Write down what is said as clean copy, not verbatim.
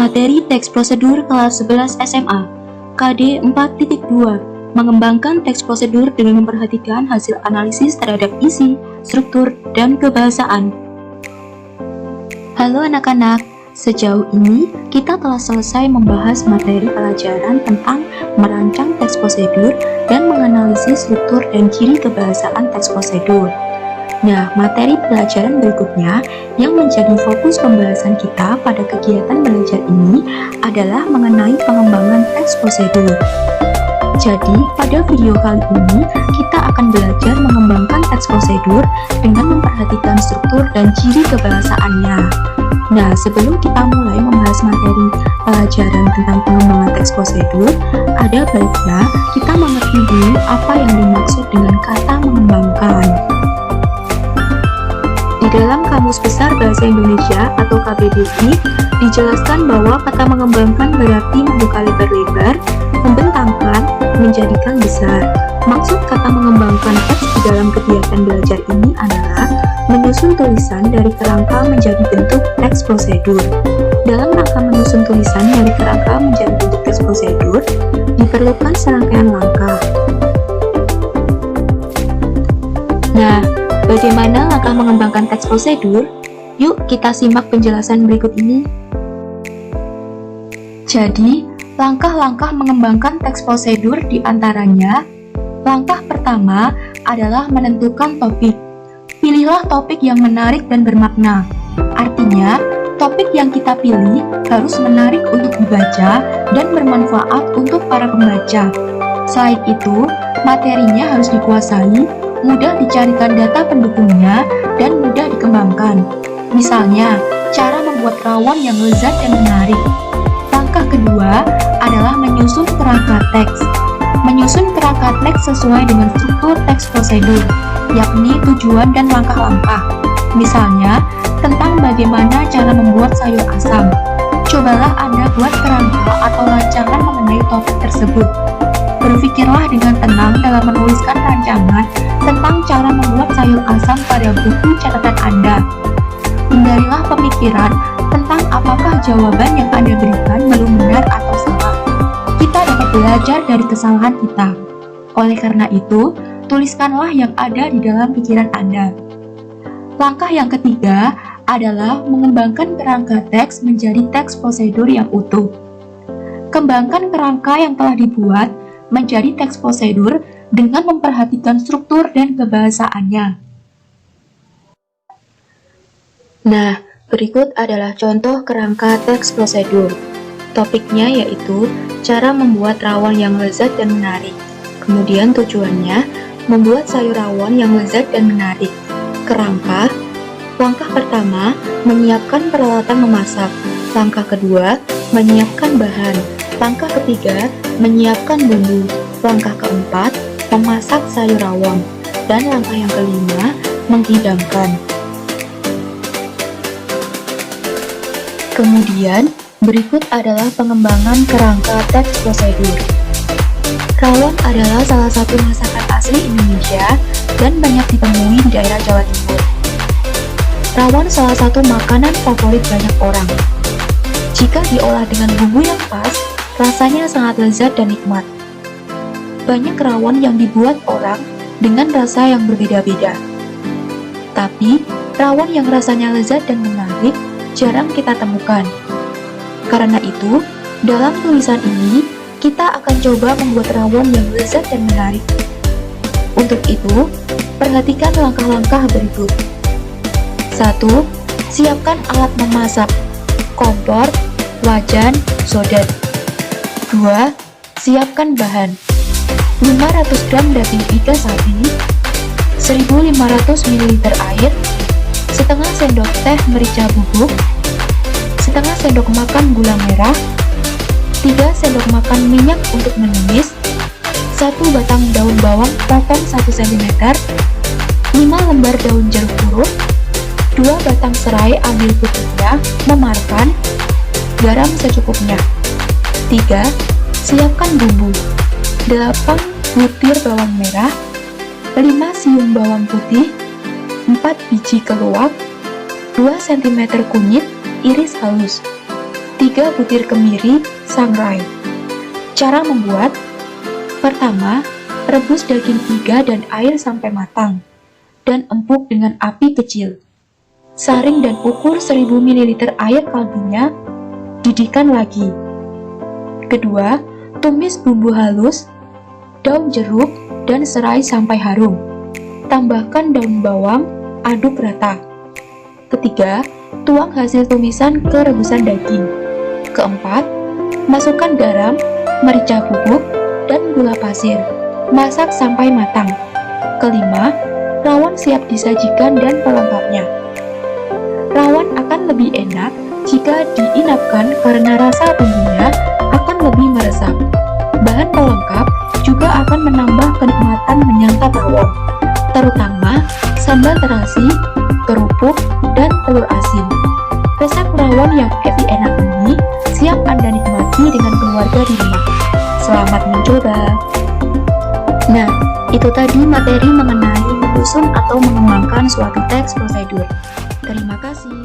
Materi teks prosedur kelas 11 SMA, KD 4.2, mengembangkan teks prosedur dengan memperhatikan hasil analisis terhadap isi, struktur, dan kebahasaan. Halo anak-anak, sejauh ini kita telah selesai membahas materi pelajaran tentang merancang teks prosedur dan menganalisis struktur dan ciri kebahasaan teks prosedur. Nah, materi pelajaran berikutnya yang menjadi fokus pembahasan kita pada kegiatan belajar ini adalah mengenai pengembangan teks prosedur. Jadi, pada video kali ini kita akan belajar mengembangkan teks prosedur dengan memperhatikan struktur dan ciri kebahasaannya. Nah, sebelum kita mulai membahas materi pelajaran tentang pengembangan teks prosedur, ada baiknya kita mengerti dulu apa yang dimaksud dengan kata mengembangkan. Di dalam Kamus Besar Bahasa Indonesia atau KBBI, dijelaskan bahwa kata mengembangkan berarti membuka lebar-lebar, membentangkan, menjadikan besar. Maksud kata mengembangkan teks di dalam kegiatan belajar ini adalah menyusun tulisan dari kerangka menjadi bentuk teks prosedur. Dalam rangka menyusun tulisan dari kerangka menjadi bentuk teks prosedur, diperlukan serangkaian langkah. Nah, bagaimana langkah mengembangkan teks prosedur? Yuk kita simak penjelasan berikut ini. Jadi, langkah-langkah mengembangkan teks prosedur diantaranya, langkah pertama adalah menentukan topik. Pilihlah topik yang menarik dan bermakna. Artinya, topik yang kita pilih harus menarik untuk dibaca dan bermanfaat untuk para pembaca. Selain itu, materinya harus dikuasai, mudah dicarikan data pendukungnya, dan mudah dikembangkan. Misalnya, cara membuat rawon yang lezat dan menarik. Langkah kedua adalah menyusun kerangka teks. Menyusun kerangka teks sesuai dengan struktur teks prosedur, yakni tujuan dan langkah-langkah. Misalnya, tentang bagaimana cara membuat sayur asam. Cobalah Anda buat kerangka atau rancangan mengenai topik tersebut. Berpikirlah dengan tenang dalam menuliskan rancangan tentang cara membuat sayur asam pada buku catatan Anda. Hindarilah pemikiran tentang apakah jawaban yang Anda berikan belum benar atau salah. Kita dapat belajar dari kesalahan kita. Oleh karena itu, tuliskanlah yang ada di dalam pikiran Anda. Langkah yang ketiga adalah mengembangkan kerangka teks menjadi teks prosedur yang utuh. Kembangkan kerangka yang telah dibuat menjadi teks prosedur dengan memperhatikan struktur dan kebahasaannya. Nah, berikut adalah contoh kerangka teks prosedur. Topiknya yaitu cara membuat rawon yang lezat dan menarik. Kemudian tujuannya membuat sayur rawon yang lezat dan menarik. Kerangka, langkah pertama, menyiapkan peralatan memasak. Langkah kedua, menyiapkan bahan. Langkah ketiga, menyiapkan bumbu. Langkah keempat, memasak sayur rawon. Dan langkah yang kelima, menghidangkan. Kemudian, berikut adalah pengembangan kerangka teks prosedur. Rawon adalah salah satu masakan asli Indonesia dan banyak ditemui di daerah Jawa Timur. Rawon salah satu makanan favorit banyak orang. Jika diolah dengan bumbu yang pas, rasanya sangat lezat dan nikmat. Banyak rawon yang dibuat orang dengan rasa yang berbeda-beda. Tapi, rawon yang rasanya lezat dan menarik jarang kita temukan. Karena itu, dalam tulisan ini, kita akan coba membuat rawon yang lezat dan menarik. Untuk itu, perhatikan langkah-langkah berikut. 1. Siapkan alat memasak, kompor, wajan, sodat. 2. Siapkan bahan. 500 gram daging iga sapi, 1500 ml air, setengah sendok teh merica bubuk, setengah sendok makan gula merah, 3 sendok makan minyak untuk menumis, 1 batang daun bawang potong 1 cm, 5 lembar daun jeruk purut, 2 batang serai ambil putihnya, memarkan, garam secukupnya. 3. Siapkan bumbu. 8 butir bawang merah, 5 siung bawang putih, 4 biji keluak, 2 cm kunyit, iris halus, 3 butir kemiri sangrai. Cara membuat: pertama, rebus daging iga dan air sampai matang dan empuk dengan api kecil. Saring dan ukur 1000 ml air kaldunya, didihkan lagi. Kedua, tumis bumbu halus, daun jeruk, dan serai sampai harum. Tambahkan daun bawang, aduk rata. Ketiga, tuang hasil tumisan ke rebusan daging. Keempat, masukkan garam, merica bubuk, dan gula pasir. Masak sampai matang. Kelima, rawon siap disajikan dan pelengkapnya. Rawon akan lebih enak jika diinapkan karena rasa bumbunya akan lebih meresap. Bahan pelengkap juga akan menambah kenikmatan menyantap rawon, terutama sambal terasi, kerupuk, dan telur asin. Resep rawon yang enak ini siap Anda nikmati dengan keluarga di rumah. Selamat mencoba! Nah, itu tadi materi mengenai menyusun atau mengembangkan suatu teks prosedur. Terima kasih.